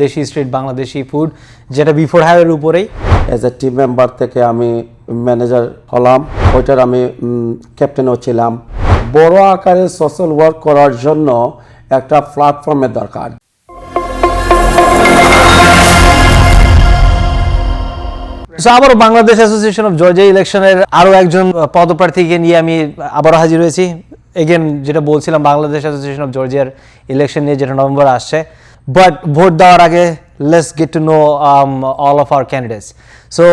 দেশি street Bangladeshi food, যেটা before হায়ারের উপরেই এজ এ টিম মেম্বার থেকে আমি ম্যানেজার হলাম, ওইটার আমি ক্যাপ্টেনও ছিলাম। বড় আকারে সোশ্যাল ওয়ার্ক করার জন্য একটা প্ল্যাটফর্মের দরকার। আবারও বাংলাদেশ অ্যাসোসিয়েশন অফ জর্জিয়া ইলেকশনের আরও একজন পদপ্রার্থীকে নিয়ে আমি আবারও হাজির হয়েছি। এগেন যেটা বলছিলাম, বাংলাদেশ অ্যাসোসিয়েশন অফ জর্জিয়ার ইলেকশন নিয়ে, যেটা নভেম্বর আসছে। বাট ভোট দেওয়ার আগে let's get to know all of our candidates. So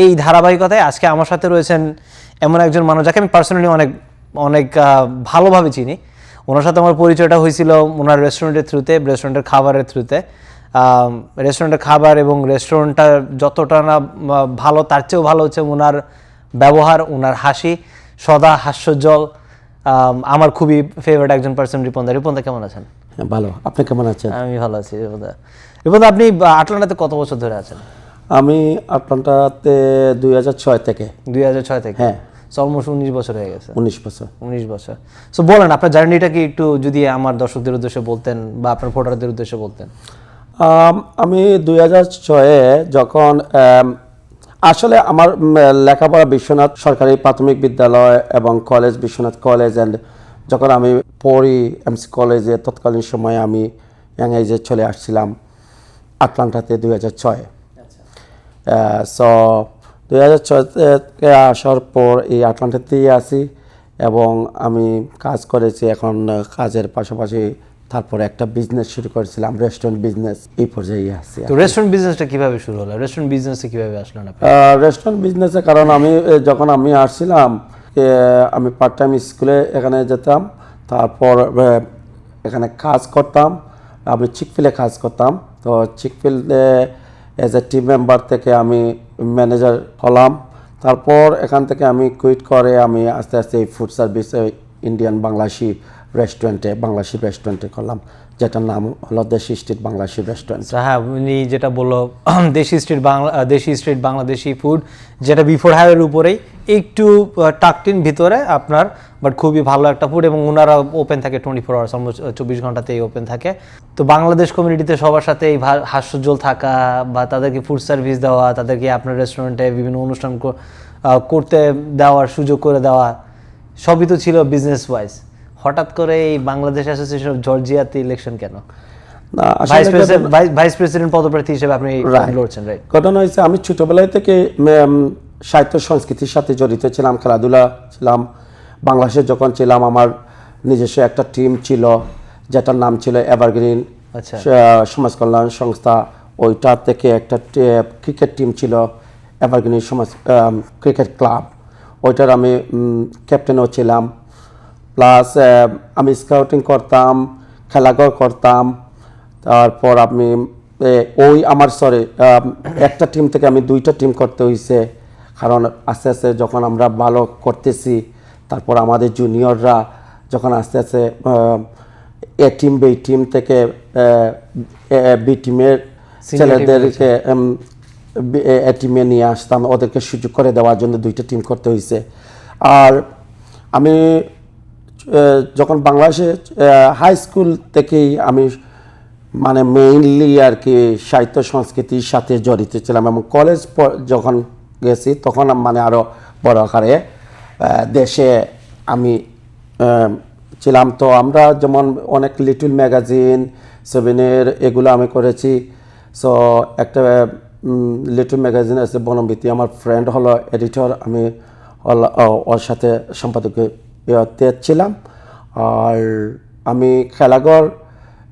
এই ধারাবাহিকতায় আজকে আমার সাথে রয়েছেন এমন একজন মানুষ যাকে আমি পার্সোনালি অনেক ভালোভাবে চিনি। ওনার সাথে আমার পরিচয়টা হয়েছিল ওনার রেস্টুরেন্টের থ্রুতে, রেস্টুরেন্টের খাবারের থ্রুতে। রেস্টুরেন্টের খাবার এবং রেস্টুরেন্টটা যতটা না ভালো, তার চেয়েও ভালো হচ্ছে ওনার ব্যবহার, ওনার হাসি, সদা হাস্যোজ্জ্বল। আমার খুবই ফেভারিট একজন পার্সন রিপনদা। রিপনদা কেমন আছেন? হ্যাঁ, ভালো। আপনি কেমন আছেন? আমি ভালো আছি রিপনদা। রিপনদা, আপনি আটলান্টাতে কত বছর ধরে আছেন? আমি আটলান্টাতে 2006 থেকে। 2006 থেকে? হ্যাঁ। অলমোস্ট 19 বছর হয়ে গেছে। 19 বছর। 19 বছর। সো বলেন, আপনার জার্নিটা কি একটু যদি আমার দর্শকদের উদ্দেশ্যে বলতেন বা আপনার ভোটারদের উদ্দেশ্যে বলতেন। আমি 2006-এ যখন আসলে আমার লেখাপড়া বিশ্বনাথ সরকারি প্রাথমিক বিদ্যালয় এবং কলেজ বিশ্বনাথ কলেজ, অ্যান্ড যখন আমি পড়ি এমসি কলেজে, তৎকালীন সময়ে আমি ইয়াং এজে চলে আসছিলাম আটলান্টাতে 2006-এ। সো 2006-তে আসার পর এই আটলান্টাতেই আসি এবং আমি কাজ করেছি। এখন কাজের পাশাপাশি তারপরে একটা বিজনেস শুরু করেছিলাম, রেস্টুরেন্ট বিজনেস। এই পর্যায়ে আছি। তো রেস্টুরেন্ট বিজনেসটা কিভাবে শুরু হলো? রেস্টুরেন্ট বিজনেসে কিভাবে আসলেন আপনি? রেস্টুরেন্ট বিজনেসে কারণ যখন আমি আসছিলাম, আমি পার্ট টাইম স্কুলে এখানে যেতাম, তারপর এখানে কাজ করতাম। আমি চিকফিলে কাজ করতাম। তো চিকফিলে এজ এ টিম মেম্বার থেকে আমি ম্যানেজার হলাম। তারপর এখান থেকে আমি কুইট করে আমি আস্তে আস্তে এই ফুড সার্ভিস ইন্ডিয়ান বাংলাদেশি রেস্টুরেন্টে করলাম, যেটার নাম হলো দেশি স্ট্রিট বাংলাদেশি রেস্টুরেন্ট। হ্যাঁ, উনি যেটা বললো দেশি স্ট্রিট বাংলাদেশি ফুড, যেটা বিফোর হায়ারের উপরেই, একটু টাকটিন ভিতরে আপনার, বাট খুবই ভালো একটা ফুড। এবং ওনারা ওপেন থাকে 24 আওয়ার্স, অলমোস্ট 24 ঘন্টাতেই ওপেন থাকে। তো বাংলাদেশ কমিউনিটিতে সবার সাথে এই হাস্যোজ্জ্বল থাকা বা তাদেরকে ফুড সার্ভিস দেওয়া, তাদেরকে আপনার রেস্টুরেন্টে বিভিন্ন অনুষ্ঠান করতে দেওয়ার সুযোগ করে দেওয়া, সবই তো ছিল বিজনেস ওয়াইজ। হঠাৎ করে এই বাংলাদেশ অ্যাসোসিয়েশন অফ জর্জিয়াতে ইলেকশন কেন? ভাইস প্রেসিডেন্ট পদপ্রার্থী হিসেবে আপনি লড়ছেন, রাইট? ঘটনা হয়েছে, আমি ছোটবেলায় থেকে সাহিত্য সংস্কৃতির সাথে জড়িত ছিলাম, খেলাধুলা ছিলাম। বাংলাদেশে যখন ছিলাম, আমার নিজস্ব একটা টিম ছিল, যেটার নাম ছিল এভারগ্রিন সমাজ কল্যাণ সংস্থা। ওইটা থেকে একটা ক্রিকেট টিম ছিল, এভারগ্রিন সমাজ ক্রিকেট ক্লাব। ওইটার আমি ক্যাপ্টেনও ছিলাম। প্লাস আমি স্কাউটিং করতাম, খেলাঘর করতাম। তারপর আমি একটা টিম থেকে আমি 2টা টিম করতে হয়েছে, কারণ আস্তে আস্তে যখন আমরা ভালো করতেছি, তারপর আমাদের জুনিয়ররা যখন আস্তে আস্তে এ টিম বি টিম থেকে বি টিমের ছেলেদেরকে এ টিমে নিয়ে আসতাম, ওদেরকে সুযোগ করে দেওয়ার জন্য 2টা টিম করতে হয়েছে। আর আমি যখন বাংলাদেশে হাই স্কুল থেকেই আমি মেইনলি আর কি সাহিত্য সংস্কৃতির সাথে জড়িত ছিলাম, এবং কলেজ যখন গেছি তখন আরও বড় আকারে দেশে আমি ছিলাম। তো আমরা যেমন অনেক লিটল ম্যাগাজিন, সেভেনের, এগুলো আমি করেছি। সো একটা লিটল ম্যাগাজিন আছে বনবিতি, আমার ফ্রেন্ড হলো এডিটর, আমি ওর সাথে সম্পাদকীয় ছিলাম। আর আমি খেলাঘর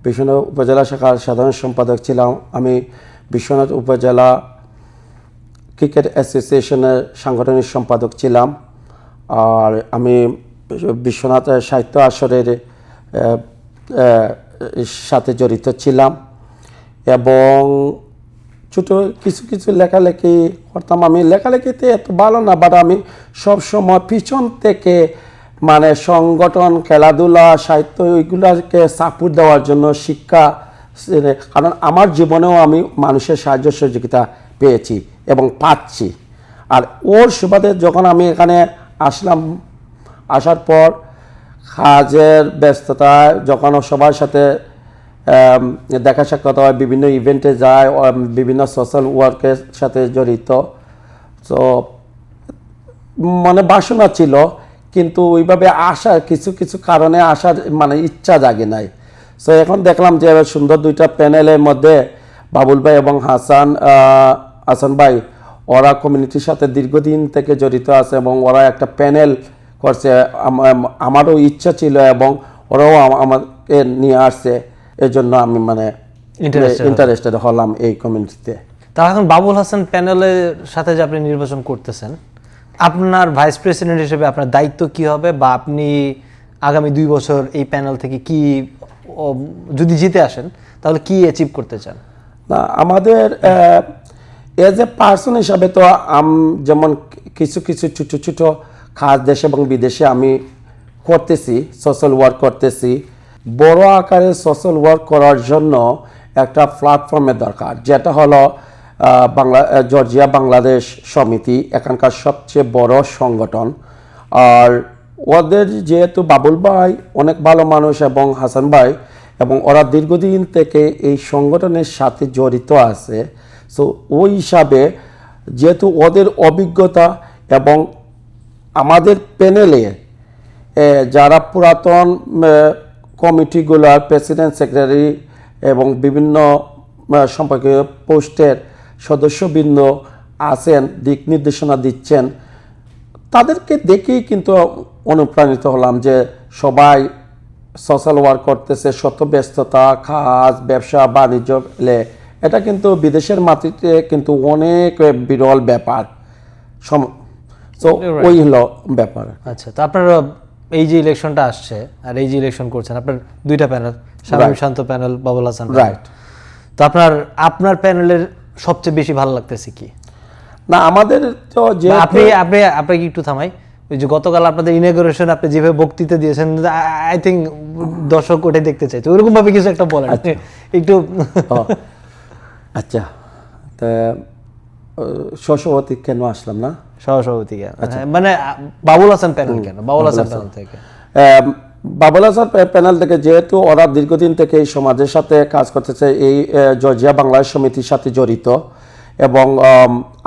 বিশ্বনাথ উপজেলা শাখার সাধারণ সম্পাদক ছিলাম। আমি বিশ্বনাথ উপজেলা ক্রিকেট অ্যাসোসিয়েশনের সাংগঠনিক সম্পাদক ছিলাম। আর আমি বিশ্বনাথ সাহিত্য আসরের সাথে জড়িত ছিলাম, এবং ছোটো কিছু লেখালেখি করতাম। আমি লেখালেখিতে এত ভালো না, বাট আমি সবসময় পিছন থেকে সংগঠন, খেলাধুলা, সাহিত্য, ওইগুলোকে সাপোর্ট দেওয়ার জন্য শিক্ষা, কারণ আমার জীবনেও আমি মানুষের সাহায্য সহযোগিতা পেয়েছি এবং পাচ্ছি। আর ওর সুবাদে যখন আমি এখানে আসলাম, আসার পর কাজের ব্যস্ততায় যখন সবার সাথে দেখা সাক্ষাৎ হয়, বিভিন্ন ইভেন্টে যায়, বিভিন্ন সোশ্যাল ওয়ার্কের সাথে জড়িত। তো মানে বাসনা ছিল, কিন্তু ওইভাবে আসার কিছু কিছু কারণে আসার মানে ইচ্ছা জাগে নাই। সো এখন দেখলাম যে সুন্দর দুইটা প্যানেলের মধ্যে বাবুল ভাই এবং হাসান ভাই, ওরা কমিউনিটির সাথে দীর্ঘদিন থেকে জড়িত আছে এবং ওরা একটা প্যানেল করছে। আমারও ইচ্ছা ছিল এবং ওরাও আমাকে নিয়ে আসছে, এই জন্য আমি মানে ইন্টারেস্টেড হলাম এই কমিউনিটিতে। তা এখন বাবুল হাসান প্যানেলের সাথে যে আপনি নির্বাচন করতেছেন, আপনার ভাইস প্রেসিডেন্ট হিসেবে আপনার দায়িত্ব কি হবে, বা আপনি আগামী 2 বছর এই প্যানেল থেকে কি যদি জিতে আসেন তাহলে কি অ্যাচিভ করতে চান? না, আমাদের এজ এ পার্সন হিসাবে তো যেমন কিছু কিছু ছোটো ছোটো কাজ দেশে এবং বিদেশে আমি করতেছি, সোশ্যাল ওয়ার্ক করতেছি। বড় আকারে সোশ্যাল ওয়ার্ক করার জন্য একটা প্ল্যাটফর্মের দরকার, যেটা হলো জর্জিয়া বাংলাদেশ সমিতি, এখানকার সবচেয়ে বড় সংগঠন। আর ওদের যেহেতু বাবুল ভাই অনেক ভালো মানুষ এবং হাসান ভাই, এবং ওরা দীর্ঘদিন থেকে এই সংগঠনের সাথে জড়িত আছে, সো ওই হিসাবে যেহেতু ওদের অভিজ্ঞতা এবং আমাদের প্যানেলে যারা পুরাতন কমিটিগুলোর প্রেসিডেন্ট, সেক্রেটারি এবং বিভিন্ন সম্পর্কীয় পোস্টের সদস্যবৃন্দ আছেন, দিক নির্দেশনা দিচ্ছেন, তাদেরকে দেখেই কিন্তু অনুপ্রাণিত হলাম যে সবাই সোশ্যাল ওয়ার্ক করতেছে, শত ব্যস্ততা, কাজ, ব্যবসা বাণিজ্য, এটা কিন্তু বিদেশের মাটিতে কিন্তু অনেক বিরল ব্যাপার। তো ওই হলো ব্যাপার। আচ্ছা, তো আপনার এই যে ইলেকশনটা আসছে আর এই যে ইলেকশন করছেন, আপনার 2টা panel, Shamim Shanto panel, Babul Hasan, right? তো আপনার প্যানেলের সবচেয়ে বেশি ভালো লাগতেছে কি? না, আমাদের তো যে আপনি কি একটু থামাই, ওই যে গতকাল আপনাদের ইনঅগ্রেশন আপনি যেভাবে বক্তৃতা দিয়েছেন, আই থিঙ্ক দর্শক ওটাই দেখতে চাইছে, ওইরকম ভাবে কিছু একটা বলেন একটু। আচ্ছা, তা সহসভাপতি কেন আসলাম না? সহসভাপতি মানে বাবুল হাসান প্যানেল কেন? বাবুল হাসান প্যানেল থেকে বাবুল হাসান প্যানেল থেকে যেহেতু ওরা দীর্ঘদিন থেকে এই সমাজের সাথে কাজ করতেছে, এই জর্জিয়া বাংলাদেশ সমিতির সাথে জড়িত, এবং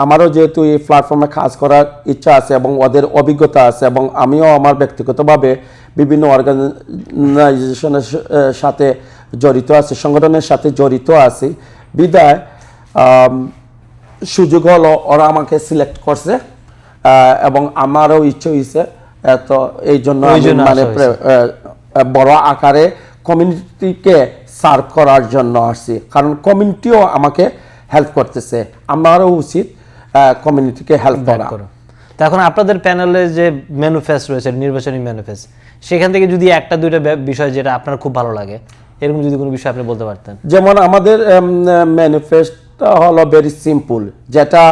আমারও যেহেতু এই প্ল্যাটফর্মে কাজ করার ইচ্ছা আছে এবং ওদের অভিজ্ঞতা আছে, এবং আমিও আমার ব্যক্তিগতভাবে বিভিন্ন অর্গানাইজেশনের সাথে জড়িত আছি, সংগঠনের সাথে জড়িত আছি, বিদায় সুযোগ হলো ওরা আমাকে সিলেক্ট করছে, এবং আমারও ইচ্ছে হয়েছে। তো এই জন্য মানে বড় আকারে কমিউনিটিকে সার্ভ করার জন্য আসছি, কারণ কমিউনিটিও আমাকে হেল্প করতেছে, আমারও উচিত কমিউনিটিকে হেল্প করা। তো এখন আপনাদের প্যানেলে যে ম্যানিফেস্টো রয়েছে, নির্বাচনী ম্যানিফেস্টো, সেখান থেকে যদি 1-2টা বিষয় যেটা আপনার খুব ভালো লাগে, এরকম যদি কোনো বিষয় আপনি বলতে পারতেন। যেমন আমাদের ম্যানিফেস্টো হলো ভেরি সিম্পল, যেটা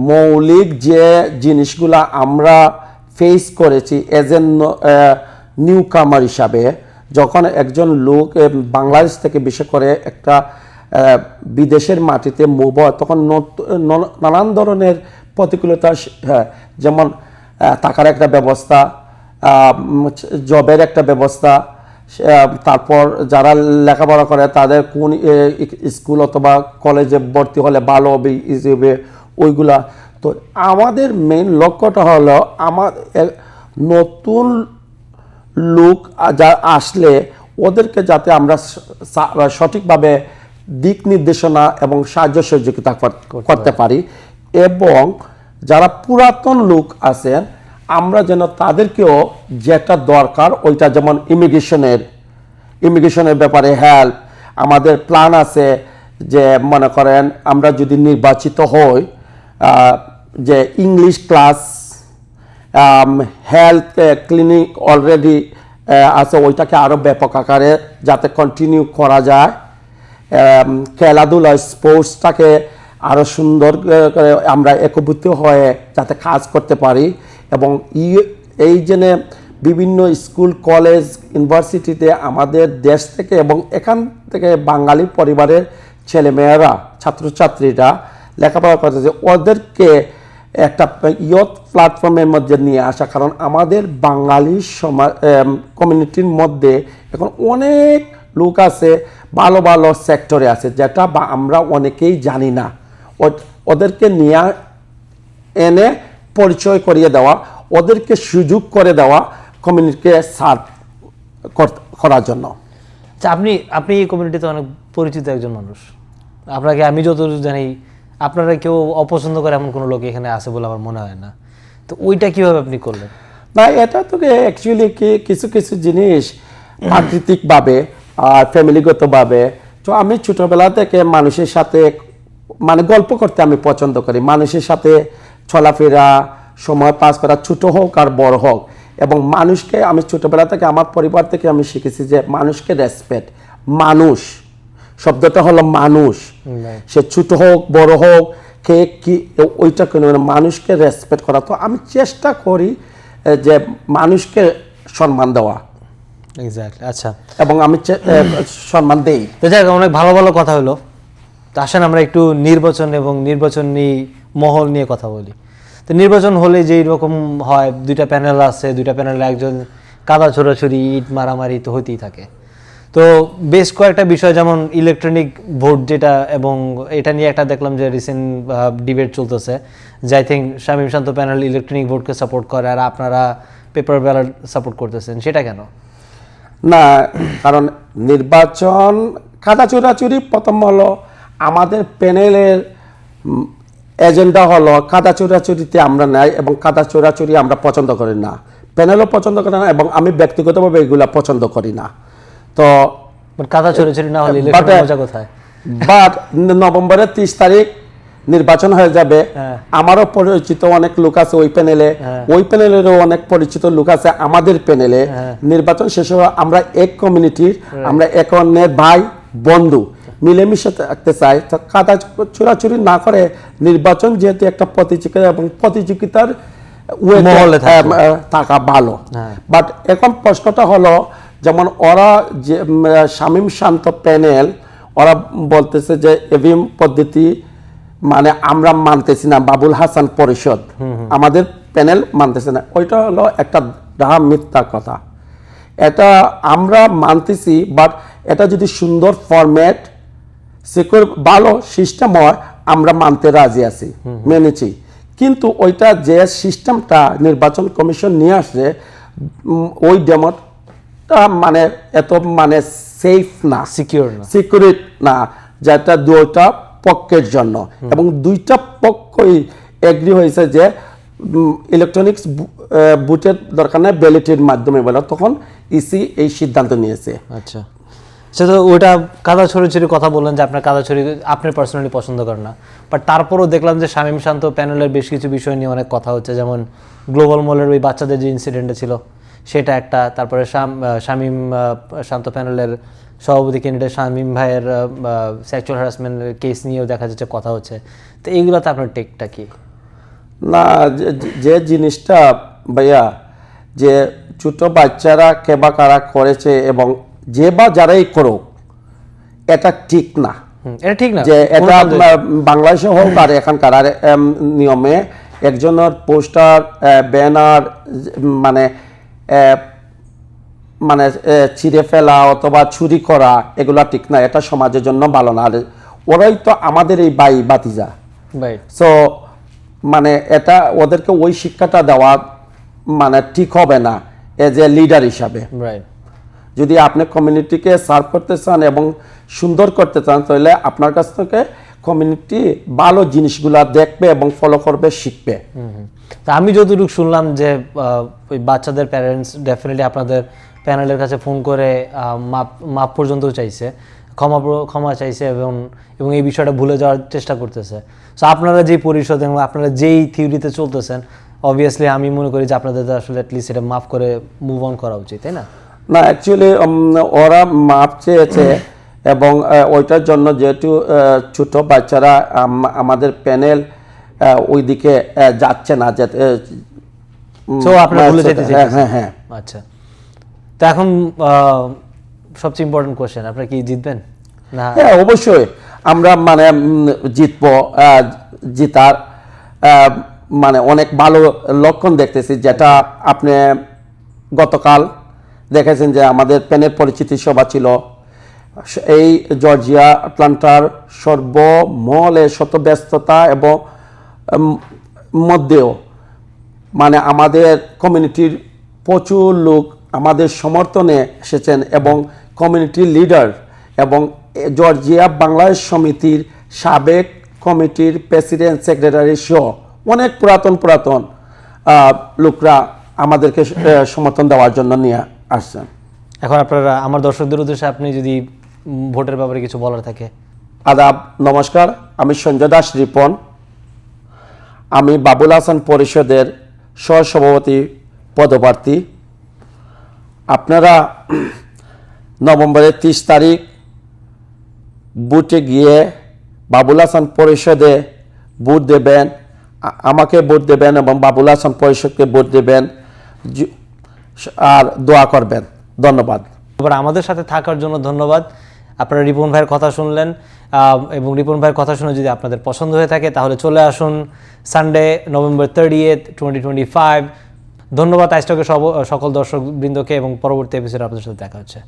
মৌলিক যে জিনিসগুলো আমরা ফেস করেছি এজ এ নিউ কামার হিসাবে, যখন একজন লোক বাংলাদেশ থেকে বিশেষ করে একটা বিদেশের মাটিতে মুভ হয়, তখন নানান ধরনের প্রতিকূলতা, যেমন টাকার একটা ব্যবস্থা, জবের একটা ব্যবস্থা, তারপর যারা লেখাপড়া করে তাদের কোন স্কুল অথবা কলেজে ভর্তি হলে ভালো হবে হিসেবে ওইগুলা। তো আমাদের মেইন লক্ষ্যটা হলো আমার নতুন লোক যা আসলে ওদেরকে যাতে আমরা সঠিকভাবে দিক নির্দেশনা এবং সাহায্য সহযোগিতা করতে পারি, এবং যারা পুরাতন লোক আছেন আমরা যেন তাদেরকেও যেটা দরকার ওইটা, যেমন ইমিগ্রেশনের ব্যাপারে হেল্প, আমাদের প্ল্যান আছে যে মনে করেন আমরা যদি নির্বাচিত হই, যে English class, health clinic already আছে, ওইটাকে আরও ব্যাপক আকারে যাতে কন্টিনিউ করা যায়, খেলাধুলা স্পোর্টসটাকে আরও সুন্দর করে আমরা একভূত হয়ে যাতে কাজ করতে পারি, এবং এই জন্যে বিভিন্ন স্কুল, কলেজ, ইউনিভার্সিটিতে আমাদের দেশ থেকে এবং এখান থেকে বাঙালি পরিবারের ছেলেমেয়েরা, ছাত্রছাত্রীরা লেখাপড়া করতেছে, ওদেরকে একটা ইয়থ প্ল্যাটফর্মের মধ্যে নিয়ে আসা। কারণ আমাদের বাঙালি সমাজ কমিউনিটির মধ্যে এখন অনেক লোক আছে ভালো ভালো সেক্টরে আছে যেটা আমরা অনেকেই জানি না, ওদেরকে নিয়ে এনে পরিচয় করিয়ে দেওয়া, ওদেরকে সুযোগ করে দেওয়া কমিউনিটিকে সার্ভ করার জন্য। আচ্ছা, আপনি এই কমিউনিটিতে অনেক পরিচিত একজন মানুষ, আপনাকে আমি যতদূর জানি আপনারা কেউ অপছন্দ করে এমন কোনো লোক এখানে আছে বলে আমার মনে হয় না, তো ওইটা কিভাবে আপনি করলেন? না, এটা তো অ্যাকচুয়ালি কি কিছু কিছু জিনিস প্রাকৃতিকভাবে আর ফ্যামিলিগতভাবে, তো আমি ছোটবেলা থেকে মানুষের সাথে মানে গল্প করতে আমি পছন্দ করি, মানুষের সাথে চলাফেরা, সময় পাস করা, ছোট হোক আর বড় হোক, এবং মানুষকে আমি ছোটবেলা থেকে আমার পরিবার থেকে আমি শিখেছি যে মানুষকে রেসপেক্ট, মানুষ শব্দটা হলো মানুষ, সে ছোট হোক বড় হোক কে কি ওইটা কোনো মানুষকে রেসপেক্ট করা। তো আমি চেষ্টা করি যে মানুষকে সম্মান দেওয়া, এক্স্যাক্টলি। আচ্ছা, এবং আমি সম্মান দেই। তো যাই হোক, অনেক ভালো ভালো কথা হলো। তো আসেন আমরা একটু নির্বাচন এবং নির্বাচনী মহল নিয়ে কথা বলি। তো নির্বাচন হলে যেই রকম হয়, দুইটা প্যানেল আছে, দুইটা প্যানেলে একজন কাদা ছোড়াছুরি, ইট মারামারি তো হইতেই থাকে। তো বেশ কয়েকটা বিষয় যেমন ইলেকট্রনিক ভোট যেটা, এবং এটা নিয়ে একটা দেখলাম যে রিসেন্ট ডিবেট চলতেছে যে I think Shamim Shanto panel electronic ভোটকে সাপোর্ট করে আর আপনারা পেপার ব্যালট সাপোর্ট করতেছেন, সেটা কেন? না, কারণ নির্বাচন কাদা চোরাচুরি প্রথম হলো আমাদের প্যানেলের এজেন্ডা হলো কাদা চোরাচুরিতে আমরা নাই, এবং কাদা চোরাচুরি আমরা পছন্দ করি না, প্যানেলও পছন্দ করে না, এবং আমি ব্যক্তিগতভাবে এগুলা পছন্দ করি না। তো কাদা ছোড়াছুরি না হলে ইলেকশনের মজা কোথায়? বাট নভেম্বরের 30 তারিখ নির্বাচন হয়ে যাবে, আমারও পরিচিত অনেক লোক আছে ওই প্যানেলে, ওই প্যানেলেরও অনেক পরিচিত লোক আছে আমাদের প্যানেলে। নির্বাচন শেষ হওয়া আমরা এক কমিউনিটির, আমরা এক অন্যের ভাই বন্ধু মিলেমিশে থাকতে চাই। তো কাদা চোরাচুরি না করে নির্বাচন যেহেতু একটা প্রতিযোগিতা, এবং প্রতিযোগিতার থাকা ভালো। বাট এখন প্রশ্নটা হলো, যেমন ওরা যে শামীম শান্ত প্যানেল, ওরা বলতেছে যে ইভিএম পদ্ধতি মানে আমরা মানতেছি না, বাবুল হাসান পরিষদ আমাদের প্যানেল মানতেছে না, ওইটা হলো একটা ডাহা মিথ্যা কথা। এটা আমরা মানতেছি, বাট এটা যদি সুন্দর ফরম্যাট সিকিউর ভালো সিস্টেম হয় আমরা মানতে রাজি আছি, মেনেছি। কিন্তু ওইটা যে সিস্টেমটা নির্বাচন কমিশন নিয়ে আসছে, ওই ডেমোটা মানে এত মানে সেফ না, সিকিউরিট না, যেটা দুইটা পক্ষের জন্য, এবং দুইটা পক্ষই এগ্রি হয়েছে যে ইলেকট্রনিক্স বুথের দরকার নেই, ব্যালটের মাধ্যমে বলে, তখন ইসি এই সিদ্ধান্ত নিয়েছে। আচ্ছা, সেটা ওটা কাদা ছড়ি কথা বললেন যে আপনার কাদা ছড়ি আপনি পার্সোনালি পছন্দ করেন না, বাট তারপরও দেখলাম যে শামীম শান্ত প্যানেলের বেশ কিছু বিষয় নিয়ে অনেক কথা হচ্ছে, যেমন গ্লোবাল মলের ওই বাচ্চাদের যে ইনসিডেন্টটা ছিল সেটা একটা, তারপরে শামীম শান্ত প্যানেলের সভাপতি ক্যান্ডিডেট শামীম ভাইয়ের সেক্সুয়াল হ্যারাসমেন্ট কেস নিয়েও দেখা যাচ্ছে কথা হচ্ছে। তো এইগুলোতে আপনার টেকটা কি? না, যে জিনিসটা ভাইয়া, যে ছোট বাচ্চারা কেবা কারা করেছে, এবং যে বা যারাই করুক, এটা ঠিক না, এটা ঠিক না যে এটা বাংলাদেশে হোক আর এখানকার নিয়মে একজনের পোস্টার ব্যানার মানে মানে ছিঁড়ে ফেলা অথবা চুরি করা, এগুলা ঠিক না, এটা সমাজের জন্য ভালো না। আর ওরাই তো আমাদের এই ভাই ভাতিজা, সো মানে এটা ওদেরকে ওই শিক্ষাটা দেওয়া মানে ঠিক হবে না এজ এ লিডার হিসাবে। যদি আপনি কমিউনিটিকে সার্ভ করতে চান এবং সুন্দর করতে চান, তাহলে আপনার কাছ থেকে কমিউনিটি ভালো জিনিসগুলা দেখবে এবং ফলো করবে, শিখবে। তা আমি যতটুকু শুনলাম যে ওই বাচ্চাদের প্যারেন্টস ডেফিনেটলি আপনাদের প্যানেলের কাছে ফোন করে মাপ পর্যন্ত চাইছে, ক্ষমা চাইছে, এবং এই বিষয়টা ভুলে যাওয়ার চেষ্টা করতেছে। সো আপনারা যেই পরিষদ এবং আপনারা যেই থিওরিতে চলতেছেন, অবভিয়াসলি আমি মনে করি যে আপনাদের আসলে অ্যাটলিস্ট এটা মাফ করে মুভ অন করা উচিত, তাই না? না, অ্যাকচুয়ালি ওরা মাপ চেয়েছে, এবং ওইটার জন্য যেহেতু ছোট বাচ্চারা আমাদের প্যানেল ওইদিকে যাচ্ছে না, আপনারা ভুলে যেতে চাইছেন। হ্যাঁ হ্যাঁ, আচ্ছা, তো এখন সবচেয়ে ইম্পর্টেন্ট কোশ্চেন, আপনারা কি জিতবেন না? হ্যাঁ, অবশ্যই আমরা মানে জিতবো, জিতার মানে অনেক ভালো লক্ষণ দেখতেছি, যেটা আপনি গতকাল দেখেছেন যে আমাদের প্যানেল পরিচিতি সভা ছিল, এই জর্জিয়া আটলান্টার সর্বমহলে শত ব্যস্ততা এবং মধ্যেও মানে আমাদের কমিউনিটির প্রচুর লোক আমাদের সমর্থনে এসেছেন এবং কমিউনিটি লিডার এবং জর্জিয়া বাংলাদেশ সমিতির সাবেক কমিটির প্রেসিডেন্ট সেক্রেটারি সহ অনেক পুরাতন লোকরা আমাদেরকে সমর্থন দেওয়ার জন্য নিয়ে আসছেন। এখন আপনারা আমার দর্শকদের উদ্দেশ্যে আপনি যদি ভোটের ব্যাপারে কিছু বলার থাকে। আদাব, নমস্কার, আমি সঞ্জয় দাস রিপন। আমি বাবুল হাসান পরিষদের সহসভাপতি পদপ্রার্থী। আপনারা নভেম্বরের 30 তারিখ বুথে গিয়ে বাবুল হাসান পরিষদে ভোট দেবেন, আমাকে ভোট দেবেন এবং বাবুল হাসান পরিষদকে ভোট দেবেন আর দোয়া করবেন। ধন্যবাদ। এবার আমাদের সাথে থাকার জন্য ধন্যবাদ। আপনারা রিপন ভাইয়ের কথা শুনলেন এবং রিপন ভাইয়ের কথা শুনে যদি আপনাদের পছন্দ হয়ে থাকে তাহলে চলে আসুন সানডে নভেম্বর 30, 2025। ধন্যবাদ আইস্টকের সকল দর্শকবৃন্দকে এবং পরবর্তী এপিসোডে আপনাদের সাথে দেখা হচ্ছে।